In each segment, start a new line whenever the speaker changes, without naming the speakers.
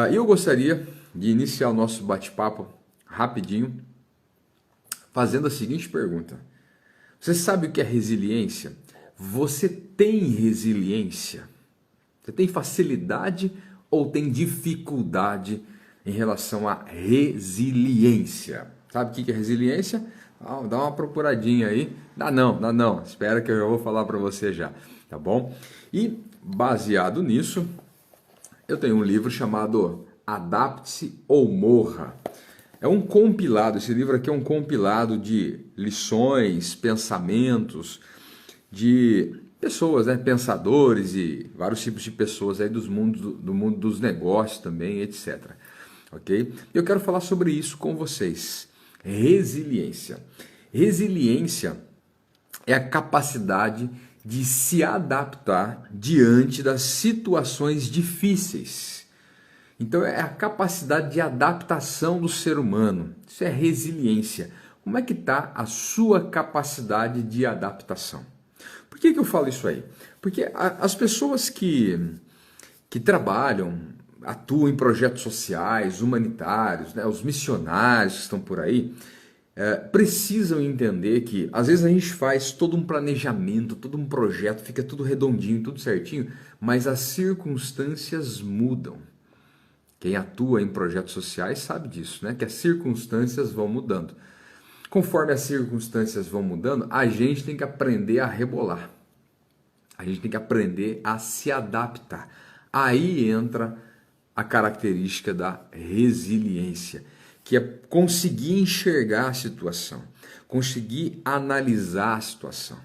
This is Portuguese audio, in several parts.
E eu gostaria de iniciar o nosso bate-papo rapidinho, fazendo a seguinte pergunta. Você sabe o que é resiliência? Você tem resiliência? Você tem facilidade ou tem dificuldade em relação à resiliência? Sabe o que é resiliência? Dá uma procuradinha aí. Dá não. Espera que eu já vou falar para você já, tá bom? E baseado nisso, eu tenho um livro chamado Adapte-se ou Morra. É um compilado, esse livro aqui é um compilado de lições, pensamentos de pessoas, né, pensadores e vários tipos de pessoas aí do mundo dos negócios também, etc. Ok? Eu quero falar sobre isso com vocês. Resiliência. Resiliência é a capacidade de se adaptar diante das situações difíceis. Então é a capacidade de adaptação do ser humano. Isso é resiliência. Como é que está a sua capacidade de adaptação? Por que eu falo isso aí? Porque as pessoas que trabalham, atuam em projetos sociais, humanitários, né, os missionários que estão por aí, precisam entender que às vezes a gente faz todo um planejamento, todo um projeto, fica tudo redondinho, tudo certinho, mas as circunstâncias mudam. Quem atua em projetos sociais sabe disso, né? Que as circunstâncias vão mudando. Conforme as circunstâncias vão mudando, a gente tem que aprender a rebolar. A gente tem que aprender a se adaptar. Aí entra a característica da resiliência, que é conseguir enxergar a situação, conseguir analisar a situação,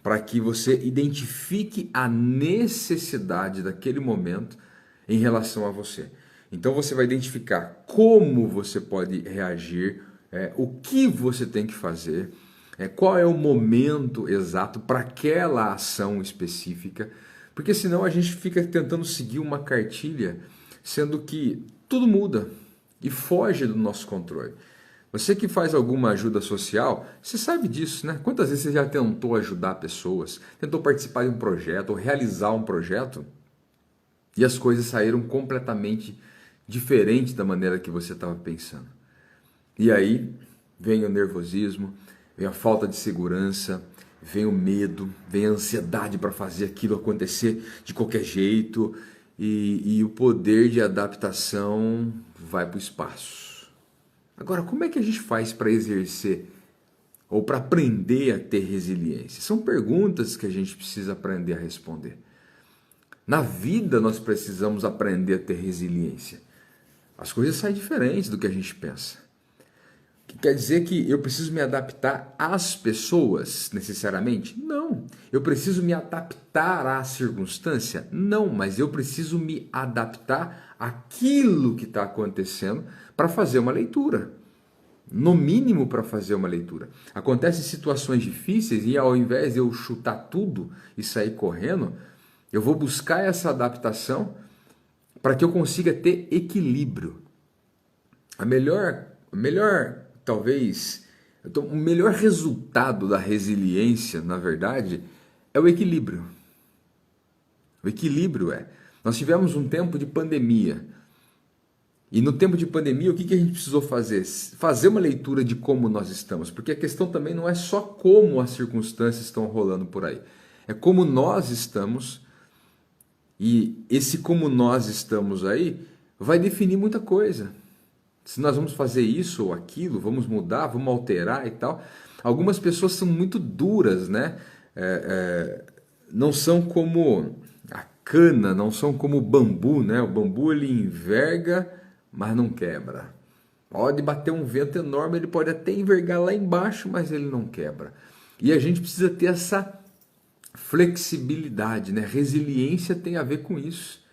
para que você identifique a necessidade daquele momento em relação a você. Então você vai identificar como você pode reagir, o que você tem que fazer, qual é o momento exato para aquela ação específica, porque senão a gente fica tentando seguir uma cartilha, sendo que tudo muda e foge do nosso controle. Você que faz alguma ajuda social, você sabe disso, né? Quantas vezes você já tentou ajudar pessoas, tentou participar de um projeto ou realizar um projeto e as coisas saíram completamente diferentes da maneira que você estava pensando. E aí vem o nervosismo, vem a falta de segurança, vem o medo, vem a ansiedade para fazer aquilo acontecer de qualquer jeito e o poder de adaptação vai para o espaço. Agora, como é que a gente faz para exercer ou para aprender a ter resiliência? São perguntas que a gente precisa aprender a responder. Na vida nós precisamos aprender a ter resiliência. As coisas saem diferentes do que a gente pensa. Que quer dizer que eu preciso me adaptar às pessoas, necessariamente? Não. Eu preciso me adaptar à circunstância? Não, mas eu preciso me adaptar àquilo que está acontecendo para fazer uma leitura. No mínimo para fazer uma leitura. Acontecem situações difíceis e ao invés de eu chutar tudo e sair correndo, eu vou buscar essa adaptação para que eu consiga ter equilíbrio. Talvez, o melhor resultado da resiliência, na verdade, é o equilíbrio. O equilíbrio nós tivemos um tempo de pandemia. E no tempo de pandemia, o que a gente precisou fazer? Fazer uma leitura de como nós estamos. Porque a questão também não é só como as circunstâncias estão rolando por aí. É como nós estamos. E esse como nós estamos aí vai definir muita coisa. Se nós vamos fazer isso ou aquilo, vamos mudar, vamos alterar e tal. Algumas pessoas são muito duras, né? Não são como a cana, não são como o bambu, né? O bambu ele enverga, mas não quebra. Pode bater um vento enorme, ele pode até envergar lá embaixo, mas ele não quebra. E a gente precisa ter essa flexibilidade, né? Resiliência tem a ver com isso.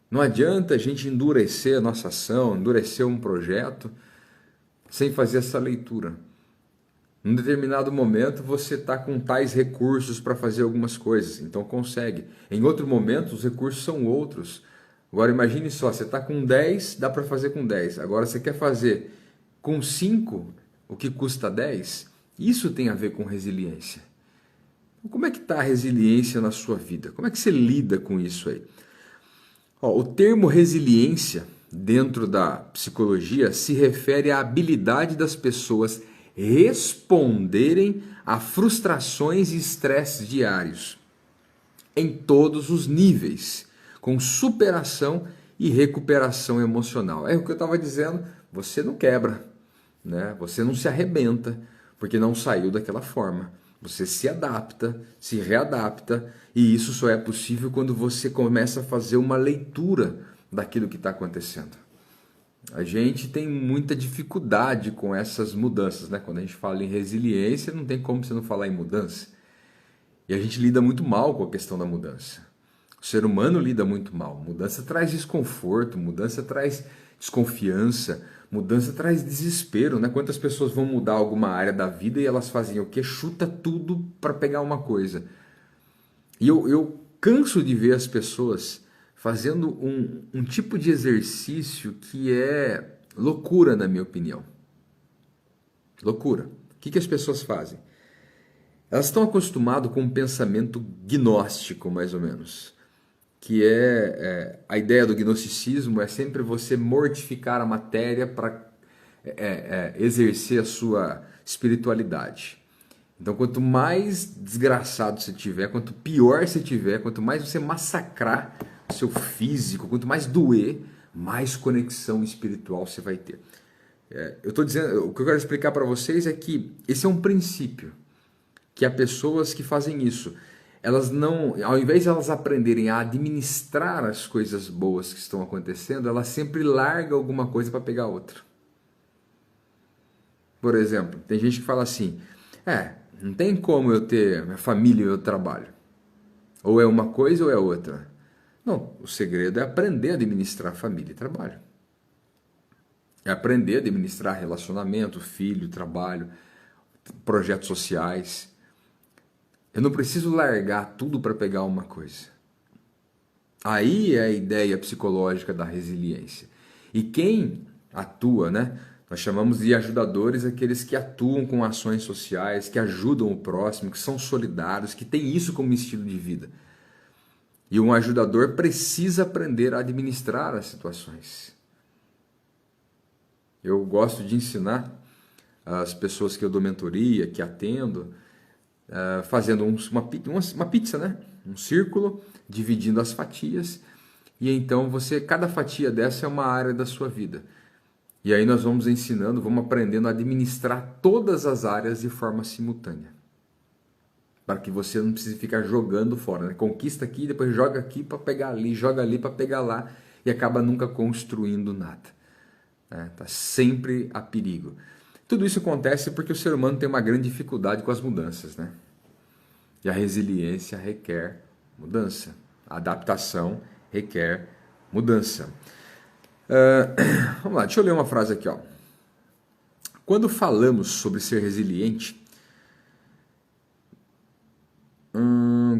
Não adianta a gente endurecer a nossa ação, endurecer um projeto, sem fazer essa leitura. Num determinado momento você está com tais recursos para fazer algumas coisas, então consegue. Em outro momento os recursos são outros. Agora imagine só, você está com 10, dá para fazer com 10. Agora você quer fazer com 5, o que custa 10? Isso tem a ver com resiliência. Como é que está a resiliência na sua vida? Como é que você lida com isso aí? Ó, o termo resiliência, dentro da psicologia, se refere à habilidade das pessoas responderem a frustrações e estresses diários, em todos os níveis, com superação e recuperação emocional. É o que eu estava dizendo, você não quebra, né? Você não se arrebenta, porque não saiu daquela forma. Você se adapta, se readapta, e isso só é possível quando você começa a fazer uma leitura daquilo que está acontecendo. A gente tem muita dificuldade com essas mudanças, né? Quando a gente fala em resiliência, não tem como você não falar em mudança. E a gente lida muito mal com a questão da mudança. O ser humano lida muito mal. Mudança traz desconforto, mudança traz desconfiança, mudança traz desespero, né? Quantas pessoas vão mudar alguma área da vida e elas fazem o quê? Chuta tudo para pegar uma coisa. E eu canso de ver as pessoas fazendo um tipo de exercício que é loucura, na minha opinião. Loucura. O que as pessoas fazem? Elas estão acostumadas com um pensamento gnóstico, mais ou menos. Que a ideia do gnosticismo é sempre você mortificar a matéria para exercer a sua espiritualidade. Então, quanto mais desgraçado você tiver, quanto pior você tiver, quanto mais você massacrar o seu físico, quanto mais doer, mais conexão espiritual você vai ter. Eu estou dizendo, o que eu quero explicar para vocês é que esse é um princípio, que há pessoas que fazem isso. Elas não, ao invés de elas aprenderem a administrar as coisas boas que estão acontecendo, elas sempre largam alguma coisa para pegar outra. Por exemplo, tem gente que fala assim, não tem como eu ter minha família e meu trabalho. Ou é uma coisa ou é outra. Não, o segredo é aprender a administrar família e trabalho. É aprender a administrar relacionamento, filho, trabalho, projetos sociais. Eu não preciso largar tudo para pegar uma coisa. Aí é a ideia psicológica da resiliência. E quem atua, né? Nós chamamos de ajudadores aqueles que atuam com ações sociais, que ajudam o próximo, que são solidários, que têm isso como estilo de vida. E um ajudador precisa aprender a administrar as situações. Eu gosto de ensinar as pessoas que eu dou mentoria, que atendo, fazendo uma pizza, né? Um círculo, dividindo as fatias. E então cada fatia dessa é uma área da sua vida. E aí nós vamos ensinando, vamos aprendendo a administrar todas as áreas de forma simultânea. Para que você não precise ficar jogando fora, né? Conquista aqui, depois joga aqui para pegar ali, joga ali para pegar lá e acaba nunca construindo nada. Tá sempre a perigo. Tudo isso acontece porque o ser humano tem uma grande dificuldade com as mudanças, né? E a resiliência requer mudança. A adaptação requer mudança. Vamos lá, deixa eu ler uma frase aqui, ó. Quando falamos sobre ser resiliente,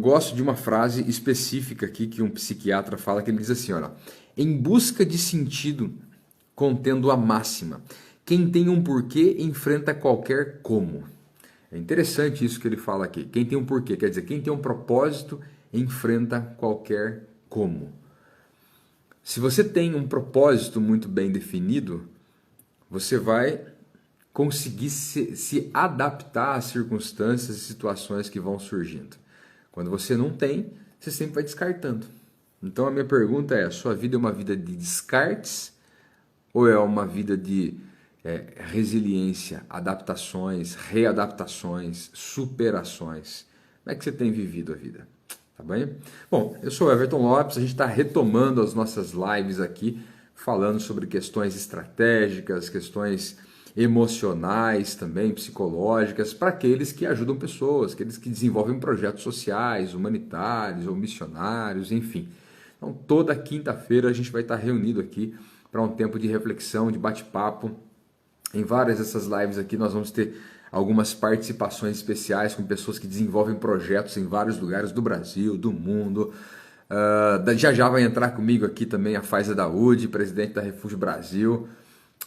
gosto de uma frase específica aqui que um psiquiatra fala, que ele diz assim, olha, em busca de sentido, contendo a máxima, quem tem um porquê enfrenta qualquer como. É interessante isso que ele fala aqui. Quem tem um porquê, quer dizer, quem tem um propósito enfrenta qualquer como. Se você tem um propósito muito bem definido, você vai conseguir se adaptar às circunstâncias e situações que vão surgindo. Quando você não tem, você sempre vai descartando. Então a minha pergunta é, a sua vida é uma vida de descartes ou é uma vida de resiliência, adaptações, readaptações, superações? Como é que você tem vivido a vida? Tá bem? Bom, eu sou o Everton Lopes, a gente está retomando as nossas lives aqui, falando sobre questões estratégicas, questões emocionais também, psicológicas, para aqueles que ajudam pessoas, aqueles que desenvolvem projetos sociais, humanitários ou missionários, enfim. Então, toda quinta-feira a gente vai estar reunido aqui para um tempo de reflexão, de bate-papo. Em várias dessas lives aqui nós vamos ter algumas participações especiais com pessoas que desenvolvem projetos em vários lugares do Brasil, do mundo. Já vai entrar comigo aqui também a Faiza Daoud, presidente da Refúgio Brasil,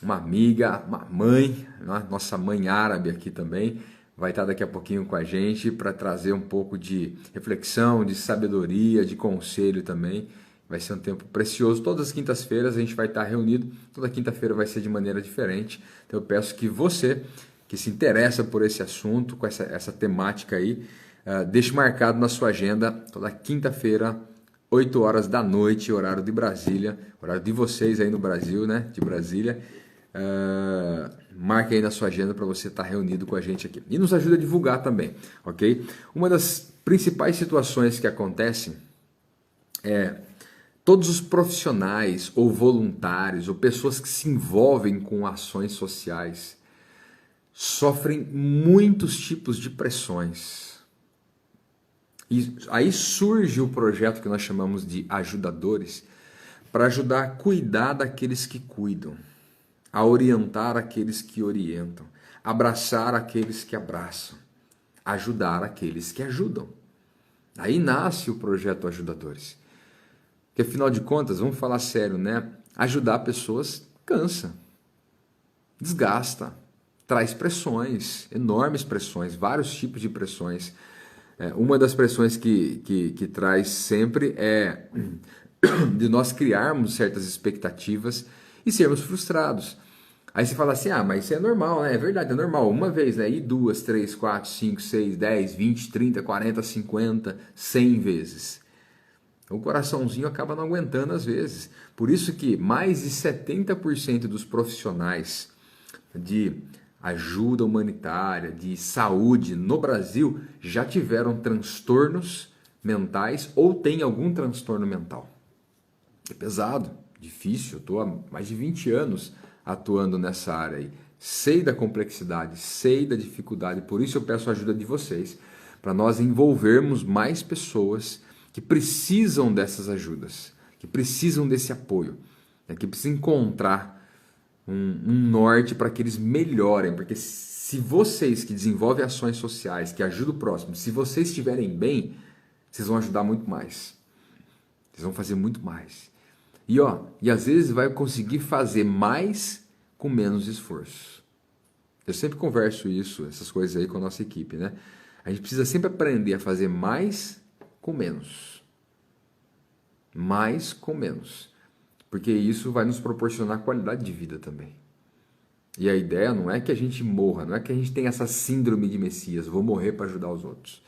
uma amiga, uma mãe, nossa mãe árabe aqui também, vai estar daqui a pouquinho com a gente para trazer um pouco de reflexão, de sabedoria, de conselho também. Vai ser um tempo precioso. Todas as quintas-feiras a gente vai estar reunido. Toda quinta-feira vai ser de maneira diferente. Então eu peço que você, que se interessa por esse assunto, com essa temática aí, deixe marcado na sua agenda toda quinta-feira, 8 horas da noite, horário de Brasília, horário de vocês aí no Brasil, né? De Brasília. Marque aí na sua agenda para você estar reunido com a gente aqui. E nos ajuda a divulgar também, ok? Uma das principais situações que acontecem é todos os profissionais ou voluntários ou pessoas que se envolvem com ações sociais sofrem muitos tipos de pressões. E aí surge o projeto que nós chamamos de ajudadores, para ajudar a cuidar daqueles que cuidam, a orientar aqueles que orientam, abraçar aqueles que abraçam, ajudar aqueles que ajudam. Aí nasce o projeto Ajudadores. Porque afinal de contas, vamos falar sério, né? Ajudar pessoas cansa, desgasta, traz pressões, enormes pressões, vários tipos de pressões. Uma das pressões que traz sempre é de nós criarmos certas expectativas e sermos frustrados. Aí você fala assim, mas isso é normal, né? É verdade, é normal. Uma vez, né? E 2, 3, 4, 5, 6, 10, 20, 30, 40, 50, 100 vezes. O coraçãozinho acaba não aguentando às vezes. Por isso que mais de 70% dos profissionais de ajuda humanitária, de saúde no Brasil já tiveram transtornos mentais ou têm algum transtorno mental. É pesado, difícil. Eu estou há mais de 20 anos atuando nessa área aí. Sei da complexidade, sei da dificuldade, por isso eu peço a ajuda de vocês, para nós envolvermos mais pessoas que precisam dessas ajudas, que precisam desse apoio, que precisam encontrar um norte para que eles melhorem, porque se vocês que desenvolvem ações sociais, que ajudam o próximo, se vocês estiverem bem, vocês vão ajudar muito mais, vocês vão fazer muito mais. E às vezes vai conseguir fazer mais com menos esforço. Eu sempre converso essas coisas aí com a nossa equipe, né? A gente precisa sempre aprender a fazer mais com menos. Mais com menos. Porque isso vai nos proporcionar qualidade de vida também. E a ideia não é que a gente morra, não é que a gente tenha essa síndrome de Messias, vou morrer para ajudar os outros.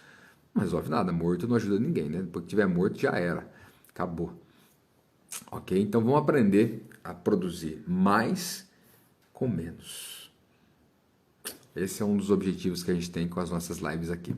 Não resolve nada, morto não ajuda ninguém, né? Depois que tiver morto já era, acabou. Ok? Então vamos aprender a produzir mais com menos. Esse é um dos objetivos que a gente tem com as nossas lives aqui.